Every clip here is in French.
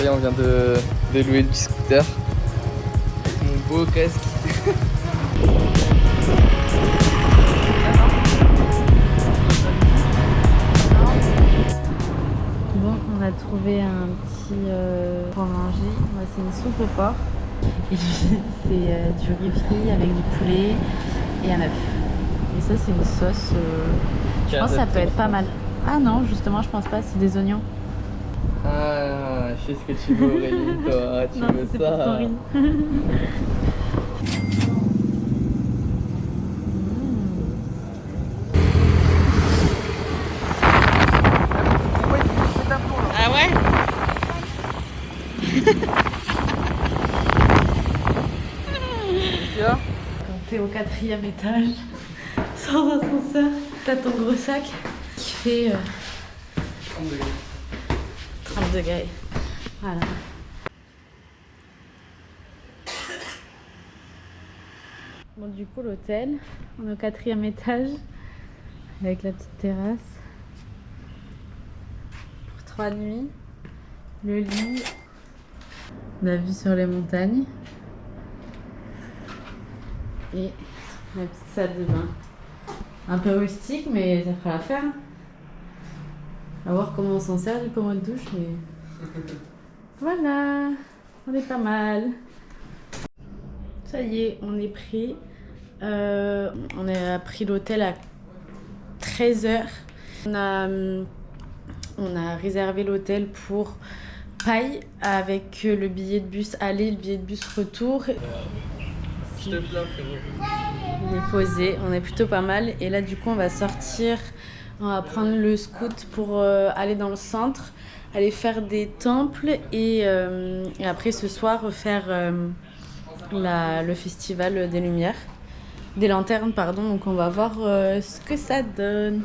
y est, on vient de louer le petit scooter. Avec mon beau casque. Bon, on a trouvé un petit pour manger. Moi, c'est une soupe au porc. Et c'est du riz frit avec du poulet et un œuf. Et ça, c'est une sauce. Je pense que ça peut être pas mal. Ah non, justement, je pense pas. C'est des oignons. Ah, je sais ce que tu veux, Aurélie, toi. Tu Non, veux c'est pour ton ça. riz. Ah ouais? Quand t'es au 4e étage, sans ascenseur, t'as ton gros sac qui fait 30 degrés. Voilà. Bon, du coup, l'hôtel, on est au 4e étage avec la petite terrasse pour 3 nuits. Le lit, la vue sur les montagnes et la petite salle de bain. Un peu rustique, mais ça fera l'affaire. On va voir comment on s'en sert du pommeau de douche, mais voilà, on est pas mal. Ça y est, on est pris. On a pris l'hôtel à 13h. On a réservé l'hôtel pour Paille avec le billet de bus aller et le billet de bus retour. Je te plains, frérot. On est posé, on est plutôt pas mal. Et là, du coup, on va sortir. On va prendre le scoot pour aller dans le centre, aller faire des temples et après ce soir faire le festival des lumières, des lanternes, pardon. Donc on va voir ce que ça donne.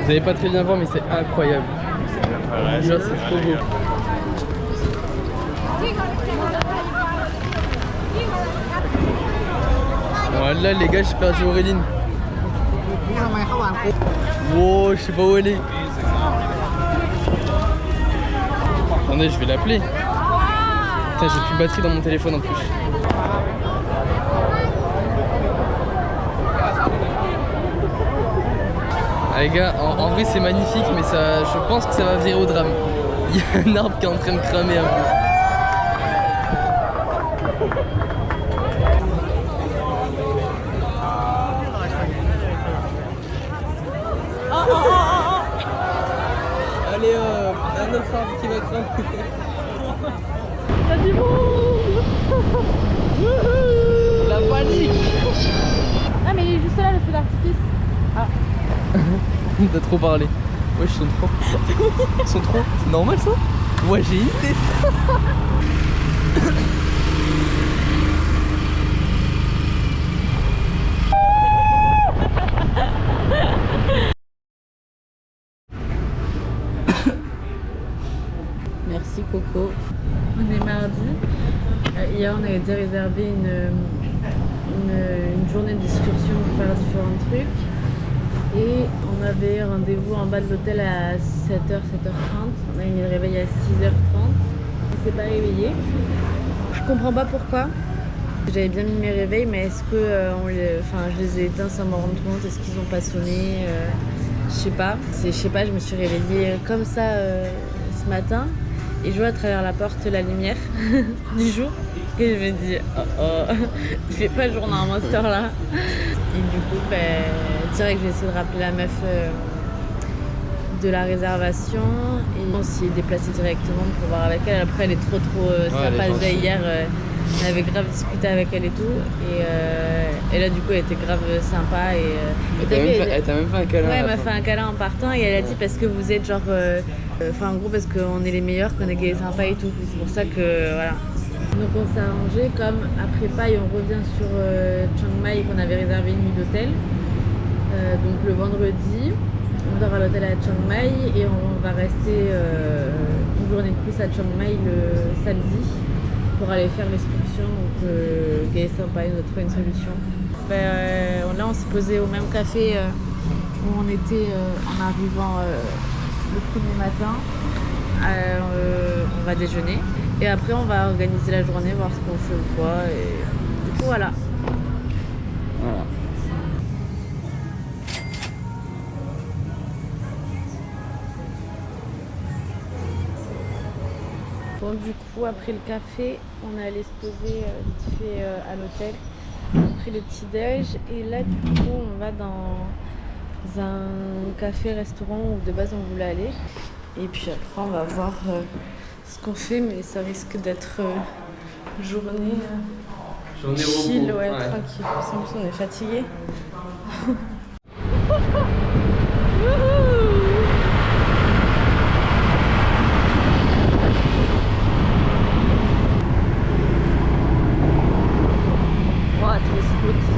Vous allez pas très bien voir, mais c'est incroyable. Genre, c'est trop beau. Voilà les gars, j'ai perdu Auréline. Wow, je sais pas où elle est. Attendez, je vais l'appeler. Putain, j'ai plus de batterie dans mon téléphone en plus. Ah les gars, en vrai c'est magnifique, mais ça, je pense que ça va virer au drame. Il y a un arbre qui est en train de cramer un peu. du monde. La panique. Ah mais il est juste là le feu d'artifice. Ah. T'as trop parlé. Ouais, ils sont trop. Ils sont trop. C'est normal ça? Ouais, j'ai une tête. Merci Coco. On est mardi. Hier on avait déjà réservé une journée d'excursion pour faire différents trucs. Et on avait rendez-vous en bas de l'hôtel à 7h, 7h30. On a mis le réveil à 6h30. On s'est pas réveillé. Je comprends pas pourquoi. J'avais bien mis mes réveils, mais est-ce que je les ai éteints sans m'en rendre compte? Est-ce qu'ils ont pas sonné? Je sais pas. Je sais pas, je me suis réveillée comme ça ce matin. Et je vois à travers la porte la lumière du jour. Et je me dis, oh, il fait pas jour normalement à cette heure-là. Et du coup, direct, j'ai essayé de rappeler la meuf de la réservation. Et on s'y est déplacé directement pour voir avec elle. Après, elle est trop sympa. Déjà hier, on avait grave discuté avec elle et tout. Et là, du coup, elle était grave sympa. Elle t'a même fait un câlin. Ouais, elle m'a fait un câlin en partant. Et elle a dit parce que vous êtes genre. En gros, parce qu'on est les meilleurs, qu'on est gay et sympa et tout. C'est pour ça que voilà. Donc on s'est arrangé comme après paille, on revient sur Chiang Mai qu'on avait réservé une nuit d'hôtel. Donc le vendredi, on dort à l'hôtel à Chiang Mai et on va rester une journée de plus à Chiang Mai le samedi pour aller faire l'excursion. Donc gay et sympa, il nous a trouvé une solution. Là on s'est posé au même café où on était en arrivant le premier matin. On va déjeuner et après on va organiser la journée, voir ce qu'on fait ou quoi et du coup voilà. Bon, du coup après le café on est allé se poser vite fait à l'hôtel, après le petit déj et là du coup on va dans un café-restaurant où de base on voulait aller. Et puis après, on va voir ce qu'on fait, mais ça risque d'être journée chill, ouais, tranquille. Sans plus, on est fatigué. Wow, tous les scouts.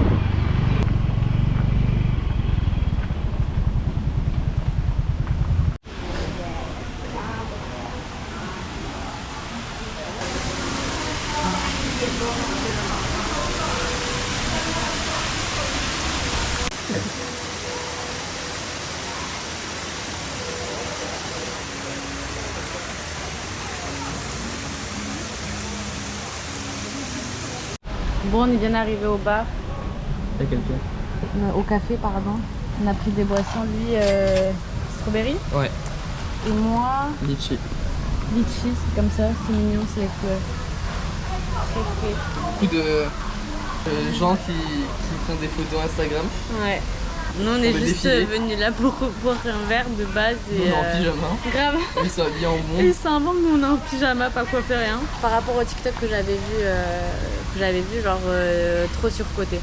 Bon, on est bien arrivé au bar. T'as quelqu'un? Au café, pardon. On a pris des boissons, lui, strawberry. Ouais. Et moi, Litchi. litchi, c'est comme ça, c'est mignon, c'est les couleurs. Beaucoup de gens qui font des photos Instagram. Ouais. Nous, on est le juste défilé. venus là pour boire un verre de base. Et, On est en pyjama. Grave. Ils sont habillés en Ils bon. sont bon, nous on est en pyjama, pas coiffé, rien. Par rapport au TikTok que j'avais vu, genre trop surcoté.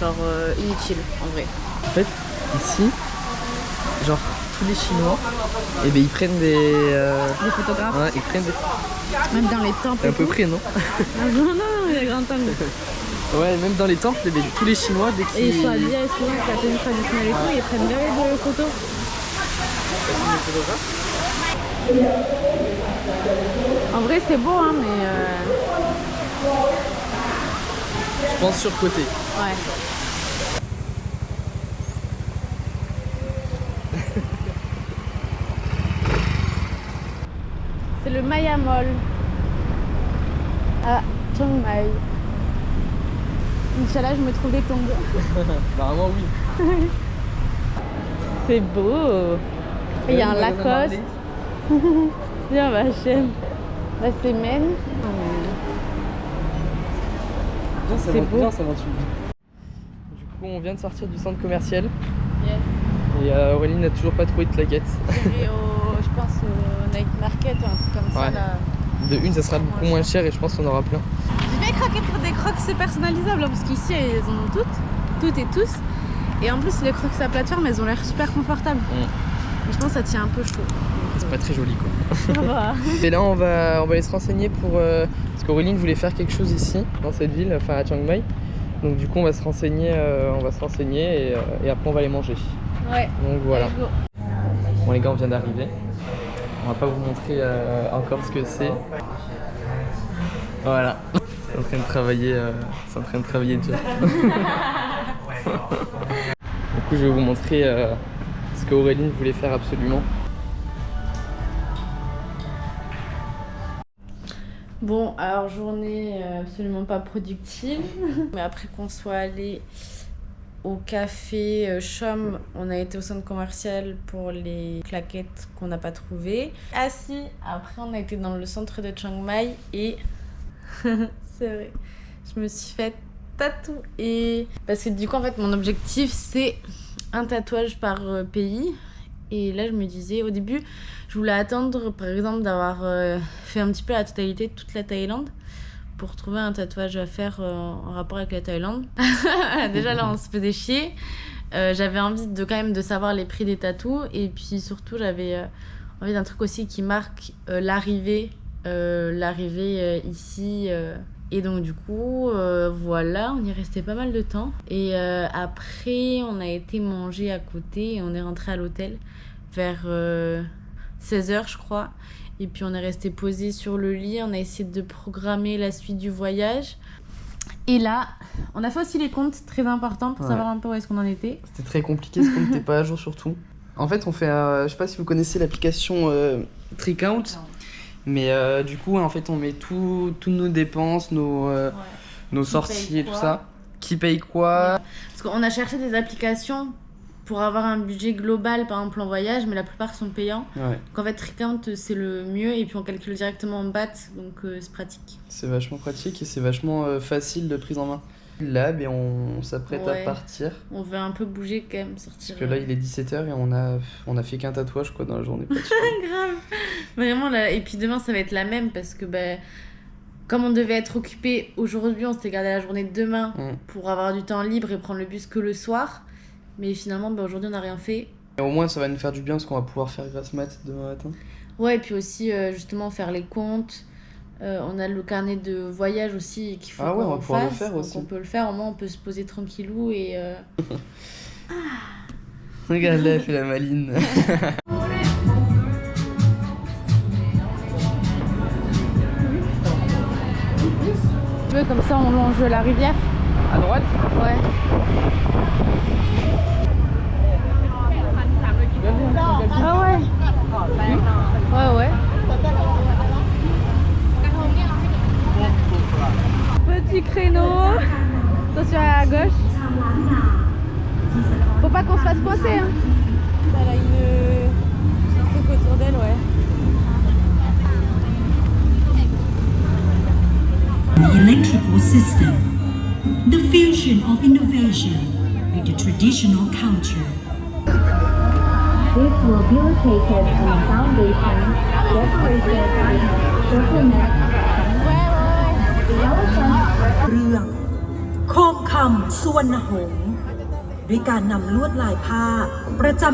Genre inutile en vrai. En fait, ici, genre tous les Chinois, et ben ils prennent Des photographes. Ouais, ils prennent des. Même dans les temples. À peu près, non? Non, il y a grand temple. Ouais, même dans les temples, eh ben, tous les Chinois, dès qu'ils. Et ils sont habillés souvent avec la tenue traditionnelle et tout, ils prennent des photos. En vrai, c'est beau, hein, mais. Je pense surcoté. Ouais. C'est le Maya Mall à Chiang Mai. Inch'Allah, je me trouve des tongs. Apparemment, oui. C'est beau. Il y a un Lacoste. Viens, ma chaîne. La semaine. C'est beau. Bien, ça monte. Du coup, on vient de sortir du centre commercial. Yes. Et Aurélie n'a toujours pas trouvé de claquettes. Je pense au Night Market ou un truc comme ça. Ouais. Là. De une, ça sera beaucoup moins cher et je pense qu'on aura plein. J'ai bien craqué pour des crocs personnalisables, hein, parce qu'ici, elles en ont toutes et tous. Et en plus, les crocs à plateforme, elles ont l'air super confortables. Et je pense que ça tient un peu chaud. C'est pas très joli quoi. Ça va. Et là on va aller se renseigner pour... parce qu'Auréline voulait faire quelque chose ici, dans cette ville, enfin à Chiang Mai. Donc du coup on va se renseigner, et après on va aller manger. Ouais. Donc voilà. Bon les gars, on vient d'arriver. On va pas vous montrer encore ce que c'est. Voilà. C'est en train de travailler déjà. Du coup je vais vous montrer ce qu'Auréline voulait faire absolument. Bon, alors journée absolument pas productive. Mais après qu'on soit allé au café Chom, on a été au centre commercial pour les claquettes qu'on n'a pas trouvées. Assis, après on a été dans le centre de Chiang Mai et c'est vrai, je me suis fait tatouer. Parce que du coup en fait mon objectif c'est un tatouage par pays. Et là, je me disais, au début, je voulais attendre, par exemple, d'avoir fait un petit peu la totalité de toute la Thaïlande pour trouver un tatouage à faire en rapport avec la Thaïlande. Déjà, là, on se faisait chier. J'avais envie quand même de savoir les prix des tatous. Et puis, surtout, j'avais envie d'un truc aussi qui marque l'arrivée ici. Et donc, du coup, voilà, on y restait pas mal de temps. Et après, on a été manger à côté et on est rentré à l'hôtel vers 16h, je crois. Et puis, on est resté posé sur le lit. On a essayé de programmer la suite du voyage. Et là, on a fait aussi les comptes, très importants pour savoir un peu où est-ce qu'on en était. C'était très compliqué, ce compte n'était pas à jour surtout. En fait, on fait, je sais pas si vous connaissez l'application Tricount. Mais du coup, en fait, on met toutes nos dépenses, nos sorties et tout ça. Qui paye quoi? Parce qu'on a cherché des applications pour avoir un budget global, par exemple en voyage, mais la plupart sont payants. Ouais. Donc en fait, Tricount, c'est le mieux et puis on calcule directement en BAT, donc c'est pratique. C'est vachement pratique et c'est vachement facile de prise en main. Là, on s'apprête à partir. On veut un peu bouger quand même, sortir. Parce que là, il est 17h et on a fait qu'un tatouage quoi, dans la journée. Grave. Vraiment, là. Et puis demain, ça va être la même parce que comme on devait être occupé aujourd'hui, on s'était gardé la journée de demain pour avoir du temps libre et prendre le bus que le soir. Mais finalement, aujourd'hui, on n'a rien fait. Et au moins, ça va nous faire du bien parce qu'on va pouvoir faire grasse mat demain matin. Ouais, et puis aussi, justement, faire les comptes. On a le carnet de voyage aussi qu'il faut qu'on on va pouvoir fasse. Le faire donc aussi. on peut le faire, au moins on peut se poser tranquillou et... Regarde là, elle fait la maline. Comme ça on longe la rivière. À droite? Ouais. Ah ouais. Ouais. Petit créneau. Attention à gauche. Faut pas qu'on se fasse coincer, hein. Elle a un truc autour d'elle, ouais. The electrical system, the fusion of innovation with the traditional culture. This will be located on the foundation decorated with coconut. The elephant. เรื่องโคมคำสุวรรณหงส์ด้วยการนำลวดลายผ้าประจำ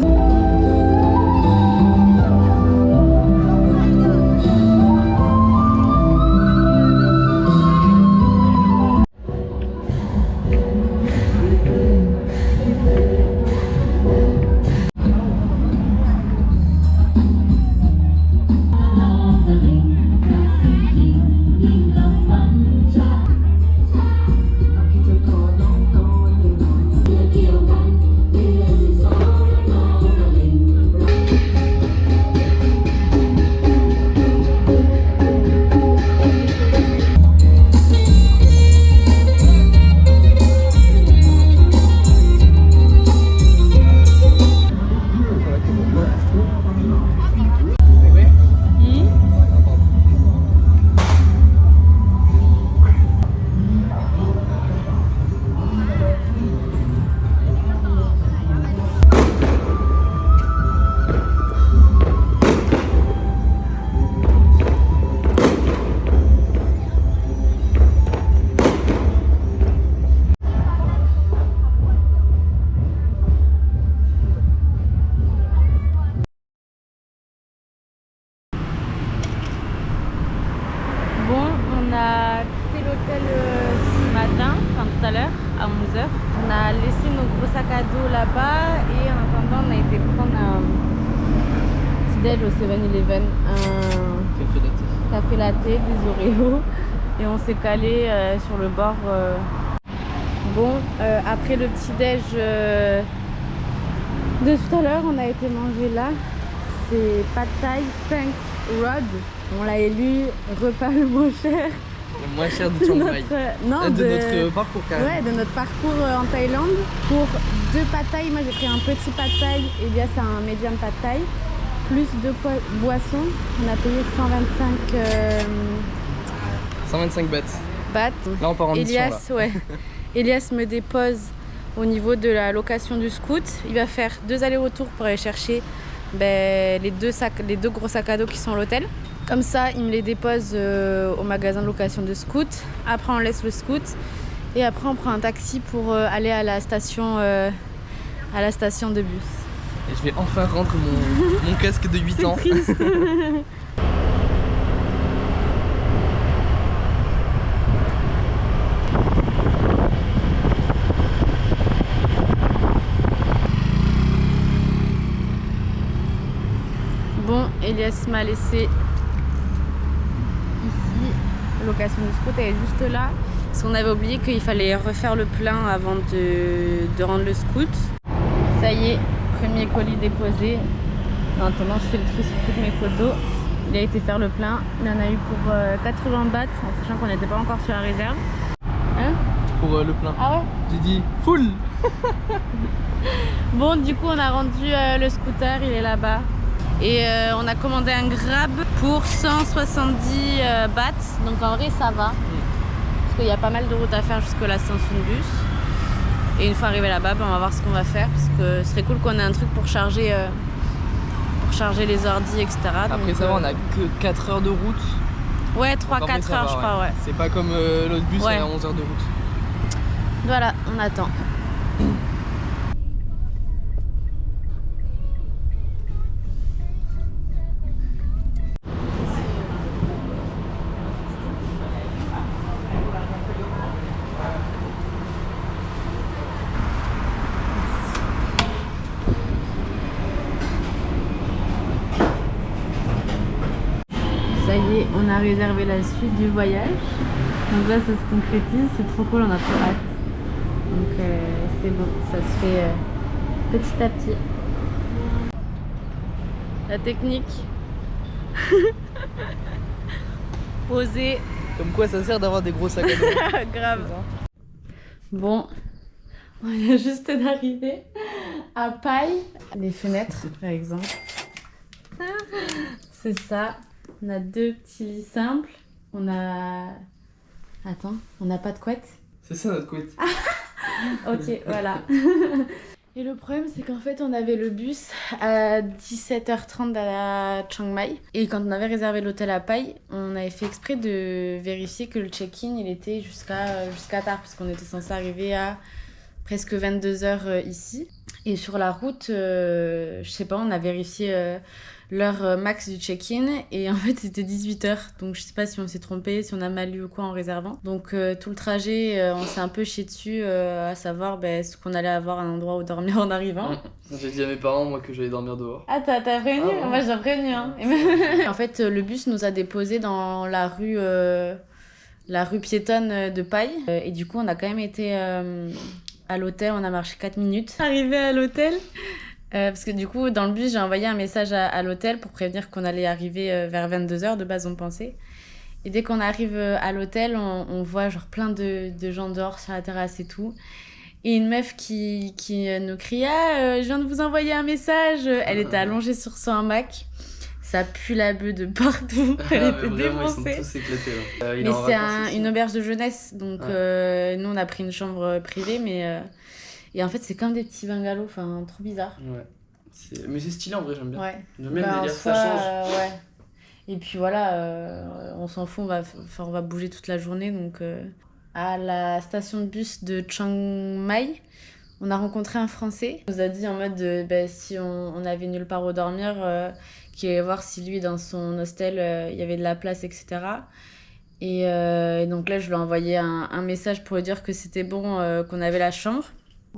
a quitté l'hôtel ce matin, enfin tout à l'heure, à 11h. On a laissé nos gros sacs à dos là-bas et en attendant, on a été prendre un petit déj au 7-Eleven, un café latte, des Oreos et on s'est calé sur le bord. Bon, après le petit déj de tout à l'heure, on a été manger là. C'est Pad Thai 5 Rod. On l'a élu repas le moins cher. Le moins cher de Chiang Mai. Notre parcours quand même. Ouais, de notre parcours en Thaïlande. Pour 2 Pad Thai, moi j'ai pris un petit Pad Thai, Elias a un medium Pad Thai. Plus 2 boissons. On a payé 125 bahts. Là on part en mission là. Ouais. Elias me dépose au niveau de la location du scout. Il va faire 2 allers-retours pour aller chercher les 2 gros sacs à dos qui sont à l'hôtel. Comme ça, il me les dépose au magasin de location de scout. Après, on laisse le scout. Et après, on prend un taxi pour aller à la station de bus. Et je vais enfin rendre mon casque de 8 ans. C'est triste. Bon, Elias m'a laissé ici. Location du scout, elle est juste là. Parce qu'on avait oublié qu'il fallait refaire le plein avant de rendre le scout. Ça y est, premier colis déposé. Maintenant, je fais le tri sur toutes mes photos. Il a été faire le plein. Il en a eu pour 80 bahts, en sachant qu'on n'était pas encore sur la réserve. Hein? Pour le plein. Ah ouais? J'ai dit full. Bon, du coup, on a rendu le scooter, il est là-bas. Et on a commandé un Grab pour 170 bahts. Donc en vrai, ça va. Parce qu'il y a pas mal de routes à faire jusqu'à la station de bus. Et une fois arrivé là-bas, on va voir ce qu'on va faire. Parce que ce serait cool qu'on ait un truc pour charger les ordis, etc. Après, donc, ça va, on a que 4 heures de route. Ouais, 3-4 heures, je crois, ouais. C'est pas comme l'autre bus, Ouais. à 11 heures de route. Voilà, on attend. Ça y est, on a réservé la suite du voyage. Donc là, ça se concrétise, c'est trop cool, on a trop hâte. Donc c'est bon, ça se fait petit à petit. La technique. Poser. Comme quoi, ça sert d'avoir des gros sacs à dos. Grave. Bon, on vient juste d'arriver à Paille. Les fenêtres, par exemple. C'est ça. On a 2 petits lits simples. On a... Attends, on n'a pas de couette. C'est ça notre couette. Ok, voilà. Et le problème, c'est qu'en fait, on avait le bus à 17h30 à Chiang Mai. Et quand on avait réservé l'hôtel à Pai, on avait fait exprès de vérifier que le check-in, il était jusqu'à tard, parce qu'on était censé arriver à presque 22h ici. Et sur la route, je sais pas, on a vérifié l'heure max du check-in et en fait c'était 18h, donc je sais pas si on s'est trompé, si on a mal lu ou quoi en réservant. Donc tout le trajet on s'est un peu chié dessus à savoir ce qu'on allait avoir un endroit où dormir en arrivant. J'ai dit à mes parents moi que j'allais dormir dehors. Ah t'as prévenu? Ah, ouais. Moi j'ai prévenu hein. En fait le bus nous a déposés dans la rue piétonne de Pai et du coup on a quand même été à l'hôtel, on a marché 4 minutes. Arrivé à l'hôtel parce que du coup, dans le bus, j'ai envoyé un message à l'hôtel pour prévenir qu'on allait arriver vers 22h. De base, on pensait. Et dès qu'on arrive à l'hôtel, on voit genre plein de gens dehors sur la terrasse et tout. Et une meuf qui nous crie « Ah, je viens de vous envoyer un message !» Elle était allongée sur son hamac. Ça pue la bœuf de partout. Elle était défoncée. Ils sont tous éclatés, là. Mais c'est une auberge de jeunesse. Donc, nous, on a pris une chambre privée, mais... Et en fait, c'est comme des petits bungalows, enfin, trop bizarre. Ouais. Mais c'est stylé en vrai, j'aime bien. Ouais. J'aime bien le délire, ça change. Ouais. Et puis voilà, on s'en fout, on va bouger toute la journée. Donc, à la station de bus de Chiang Mai, on a rencontré un Français. Il nous a dit en mode, si on avait nulle part où dormir, qu'il allait voir si lui, dans son hostel, il y avait de la place, etc. Et donc là, je lui ai envoyé un message pour lui dire que c'était bon, qu'on avait la chambre.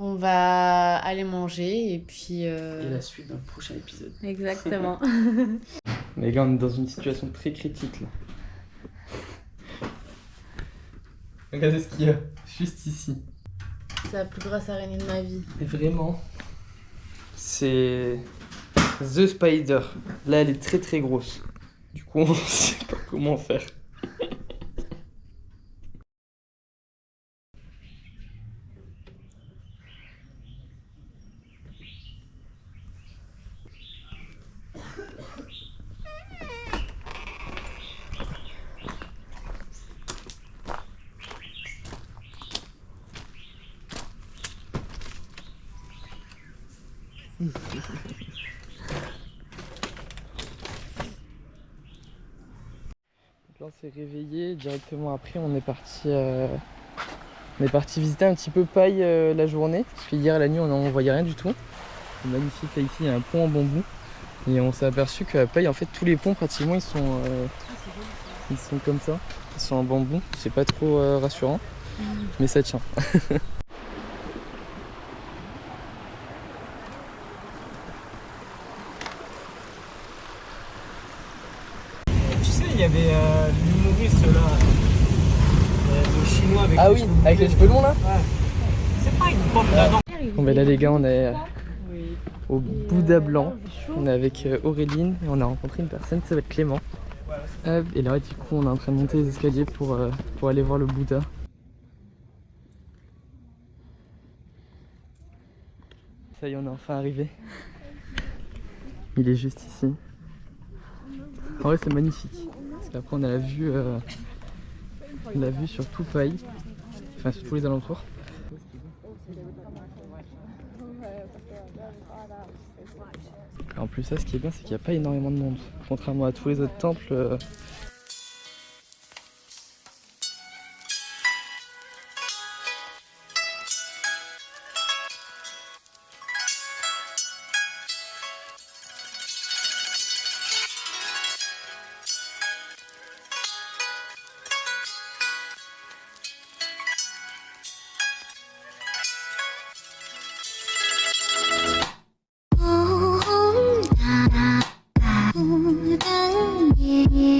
On va aller manger et puis... Et la suite dans le prochain épisode. Exactement. Les gars, on est dans une situation très critique là. Regardez ce qu'il y a, juste ici. C'est la plus grosse araignée de ma vie. Et vraiment, c'est The Spider. Là, elle est très très grosse. Du coup, on sait pas comment faire. Là, on s'est réveillé directement après, on est parti visiter un petit peu Paille la journée, parce qu'hier la nuit on voyait rien du tout. C'est magnifique, là ici il y a un pont en bambou et on s'est aperçu qu'à Paille en fait tous les ponts pratiquement ils sont comme ça, ils sont en bambou, c'est pas trop rassurant, mais ça tient. Tu sais, il y avait l'humoriste là, le chinois avec Ah les oui, cheveux avec les bouclés. cheveux longs là. Ouais. C'est pas une pomme d'Adam. Bon ben là les gars on est au Bouddha Blanc, on est avec Auréline et on a rencontré une personne qui s'appelle Clément. Et là du coup on est en train de monter les escaliers pour aller voir le Bouddha. Ça y est, on est enfin arrivé. Il est juste ici. En vrai c'est magnifique. Parce qu'après on a la vue sur tout Paille, enfin sur tous les alentours. En plus ça, ce qui est bien, c'est qu'il n'y a pas énormément de monde. Contrairement à tous les autres temples. 오, 나, 우당이야.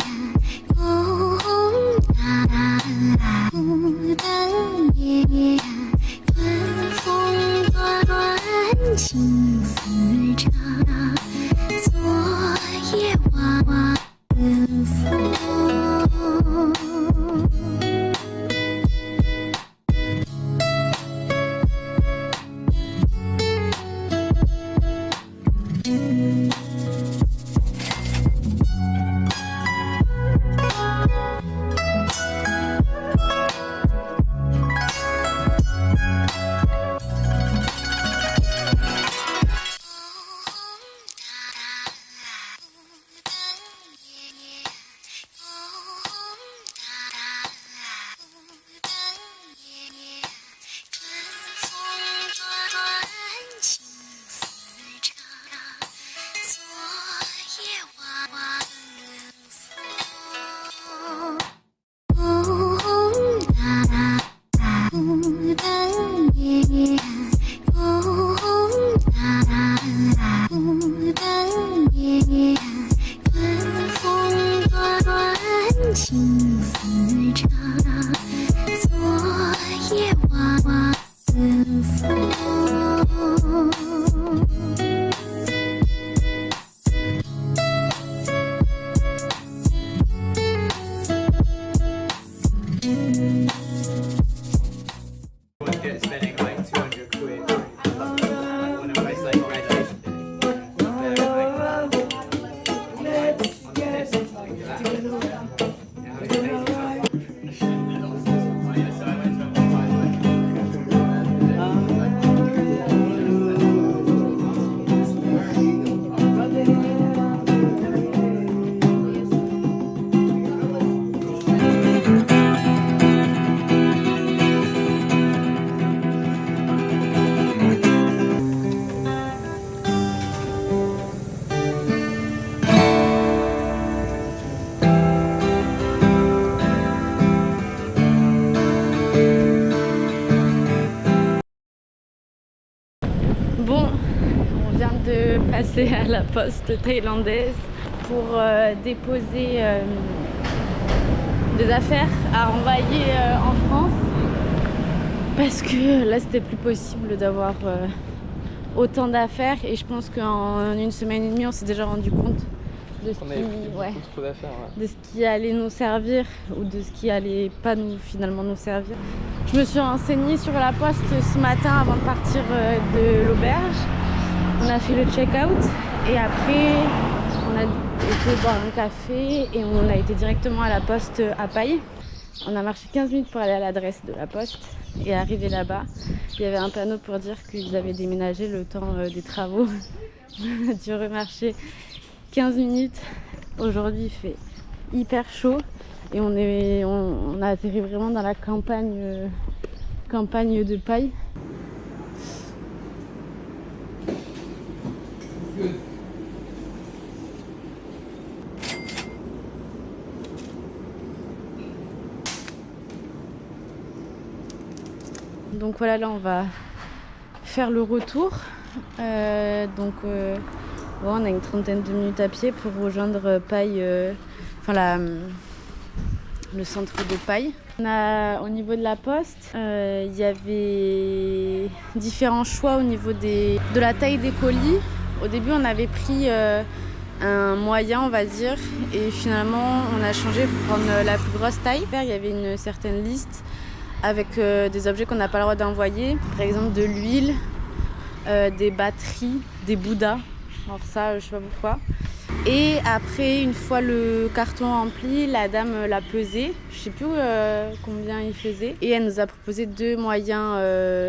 passer à la poste thaïlandaise pour déposer des affaires à renvoyer en France. Parce que là, c'était plus possible d'avoir autant d'affaires. Et je pense qu'en une semaine et demie, on s'est déjà rendu compte de ce, de ce qui allait nous servir ou de ce qui allait pas finalement nous servir. Je me suis renseignée sur la poste ce matin avant de partir de l'auberge. On a fait le check-out et après on a été boire un café et on a été directement à la poste à Pai. On a marché 15 minutes pour aller à l'adresse de la poste et arrivé là-bas, il y avait un panneau pour dire qu'ils avaient déménagé le temps des travaux. On a dû remarcher 15 minutes. Aujourd'hui, il fait hyper chaud et on a atterri vraiment dans la campagne de Pai. Donc voilà, là on va faire le retour. On a une trentaine de minutes à pied pour rejoindre Pai, le centre de Pai. Au niveau de la poste, il y avait différents choix au niveau de la taille des colis. Au début, on avait pris un moyen, on va dire, et finalement, on a changé pour prendre la plus grosse taille. Il y avait une certaine liste avec des objets qu'on n'a pas le droit d'envoyer, par exemple de l'huile, des batteries, des bouddhas. Alors ça, je sais pas pourquoi. Et après, une fois le carton rempli, la dame l'a pesé. Je sais plus combien il faisait. Et elle nous a proposé 2 moyens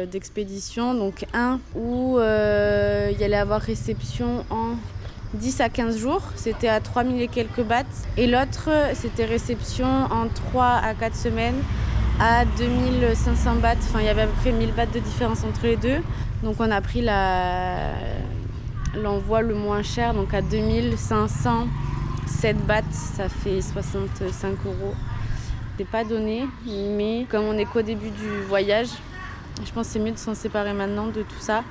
d'expédition. Donc un où il y allait avoir réception en 10 à 15 jours. C'était à 3000 et quelques bahts. Et l'autre, c'était réception en 3 à 4 semaines à 2500 bahts. Enfin, il y avait à peu près 1000 bahts de différence entre les deux. Donc on a pris l'envoi le moins cher, donc à 2507 bahts, ça fait 65 €. C'est pas donné, mais comme on est qu'au début du voyage, je pense que c'est mieux de s'en séparer maintenant de tout ça,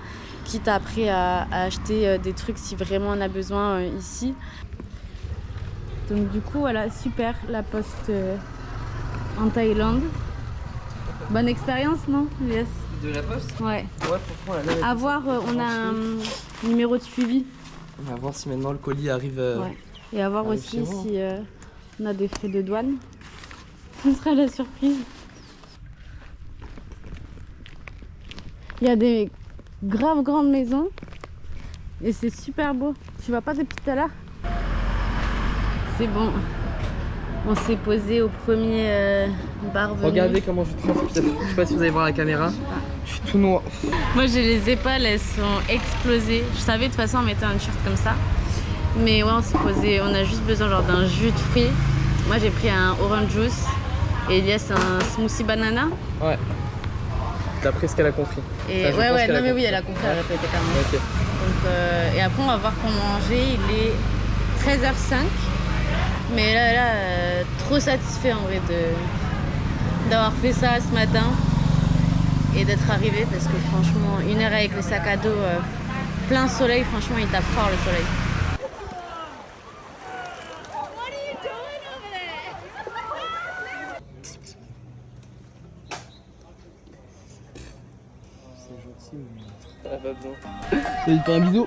quitte après à acheter des trucs si vraiment on a besoin ici. Donc du coup, voilà, super la poste en Thaïlande. Bonne expérience, non? Yes. De la poste? Ouais. Ouais, franchement, à voir, on a un numéro de suivi. On va voir si maintenant le colis arrive. Ouais. Et à voir aussi si on a des frais de douane. Ce sera la surprise. Il y a des graves grandes maisons et c'est super beau. Tu vas pas depuis tout à l'heure? C'est bon. On s'est posé au premier bar venu. Regardez comment je transpire. Je sais pas si vous allez voir la caméra. Je suis tout noir. Moi j'ai les épaules, elles sont explosées. Je savais de toute façon en mettant un t-shirt comme ça. Mais ouais, on s'est posé, on a juste besoin genre d'un jus de fruits. Moi j'ai pris un orange juice et Elias un smoothie banana. Ouais. D'après ce qu'elle a compris. Et enfin, ouais, non mais oui, elle a compris, elle a répété quand même. Okay. Donc, et après on va voir comment manger. Il est 13h05. Mais là, trop satisfait en vrai d'avoir fait ça ce matin et d'être arrivé parce que franchement, 1 heure avec le sac à dos plein soleil, franchement, il tape fort le soleil. C'est gentil, mais. Ah, pas besoin. T'as dit un bisou?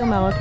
Au Maroc.